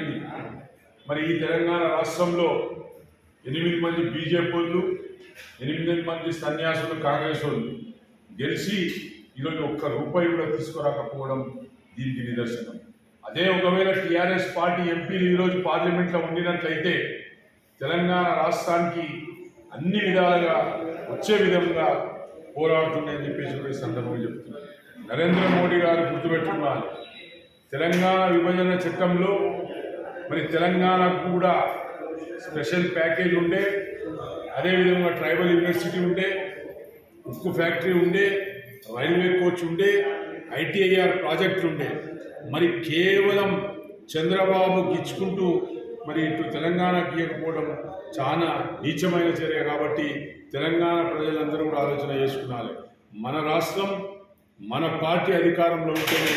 ఉంది. మరి ఈ తెలంగాణ రాష్ట్రంలో 8 మంది బీజేపీ వాళ్ళు, 8 మంది సన్యాసులు కాంగ్రెస్ వాళ్ళు గెలిచి ఈరోజు ఒక్క రూపాయి కూడా తీసుకురాకపోవడం దీనికి నిదర్శనం. అదే ఒకవేళ టీఆర్ఎస్ పార్టీ ఎంపీలు ఈరోజు పార్లమెంట్లో ఉండినట్లయితే తెలంగాణ రాష్ట్రానికి అన్ని విధాలుగా వచ్చే విధంగా పోరాడుతున్నాయని చెప్పేసి కూడా ఈ సందర్భంగా చెప్తున్నారు. నరేంద్ర మోడీ గారు గుర్తుపెట్టుకున్నారు, తెలంగాణ విభజన చట్టంలో మరి తెలంగాణకు కూడా స్పెషల్ ప్యాకేజ్ ఉండే, అదేవిధంగా ట్రైబల్ యూనివర్సిటీ ఉండే, ఉక్కు ఫ్యాక్టరీ ఉండే, రైల్వే కోచ్ ఉండే, ఐటీఐఆర్ ప్రాజెక్టులు ఉండే. మరి కేవలం చంద్రబాబు గిచ్చుకుంటూ మరి ఇటు తెలంగాణ గీయకపోవడం చాలా నీచమైన చర్య. కాబట్టి తెలంగాణ ప్రజలందరూ కూడా ఆలోచన చేసుకున్నారు. మన రాష్ట్రం మన పార్టీ అధికారంలో ఉంటేనే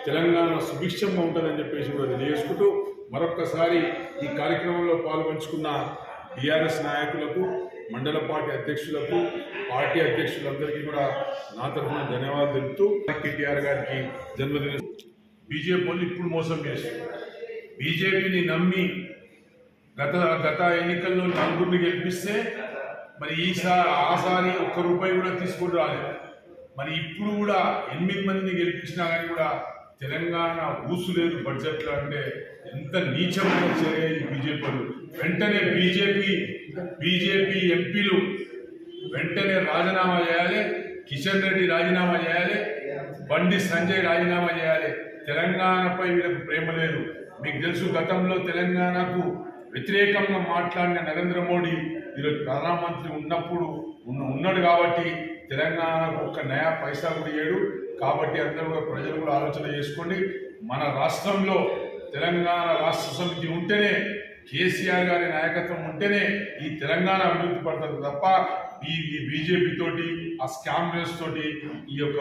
తెలంగాణ సుభిక్షంగా ఉంటుందని చెప్పేసి కూడా తెలియజేసుకుంటూ మరొక్కసారి ఈ కార్యక్రమంలో పాల్గొంచుకున్న టీఆర్ఎస్ నాయకులకు, మండల పార్టీ అధ్యక్షులకు, పార్టీ అధ్యక్షులందరికీ కూడా నా తరఫున ధన్యవాదాలు తెలుపుతూ కేటీఆర్ గారికి జన్మదిన. బీజేపీ వాళ్ళు ఇప్పుడు మోసం చేస్తారు. బీజేపీని నమ్మి గత ఎన్నికల్లో 4 గెలిపిస్తే మరి ఆసారి ఒక్క రూపాయి కూడా తీసుకొని రాలేదు. మరి ఇప్పుడు కూడా 8 మందిని గెలిపించినా కానీ కూడా తెలంగాణ ఊసు లేదు బడ్జెట్లో. అంటే ఎంత నీచమైన చర్య ఈ బీజేపీలు. వెంటనే బీజేపీ ఎంపీలు వెంటనే రాజీనామా చేయాలి. కిషన్ రెడ్డి రాజీనామా చేయాలి, బండి సంజయ్ రాజీనామా చేయాలి. తెలంగాణపై వీళ్ళకు ప్రేమ లేదు. మీకు తెలుసు, గతంలో తెలంగాణకు వ్యతిరేకంగా మాట్లాడిన నరేంద్ర మోడీ ఈరోజు ప్రధానమంత్రి ఉన్నాడు కాబట్టి తెలంగాణకు ఒక్క నయా పైసా కూడా ఇయ్యాడు. కాబట్టి అందరూ కూడా ప్రజలు కూడా ఆలోచన చేసుకోండి. మన రాష్ట్రంలో తెలంగాణ రాష్ట్ర సమితి ఉంటేనే, కేసీఆర్ గారి నాయకత్వం ఉంటేనే ఈ తెలంగాణ అభివృద్ధి పడుతుంది తప్ప ఈ బీజేపీ తోటి, ఆ స్కామ్స్ తోటి ఈ యొక్క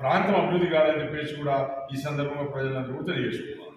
ప్రాంతం అభివృద్ధి కాదని చెప్పేసి కూడా ఈ సందర్భంగా ప్రజలందరూ తెలియజేసుకున్నారు.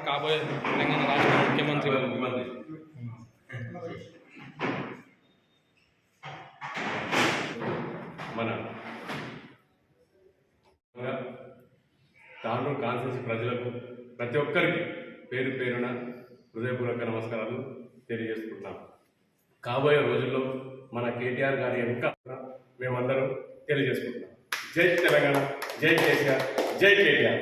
కాబోయే తెలంగాణ రాష్ట్ర ముఖ్యమంత్రి మన తాండూరు కాన్స్టిట్యూన్సీ ప్రజలకు ప్రతి ఒక్కరికి పేరు పేరున హృదయపూర్వక నమస్కారాలు తెలియజేసుకుంటున్నాం. కాబోయే రోజుల్లో మన కేటీఆర్ గారి ఇంకా మేమందరం తెలియజేసుకుంటున్నాం. జై తెలంగాణ, జై కేసీఆర్, జై కేటీఆర్.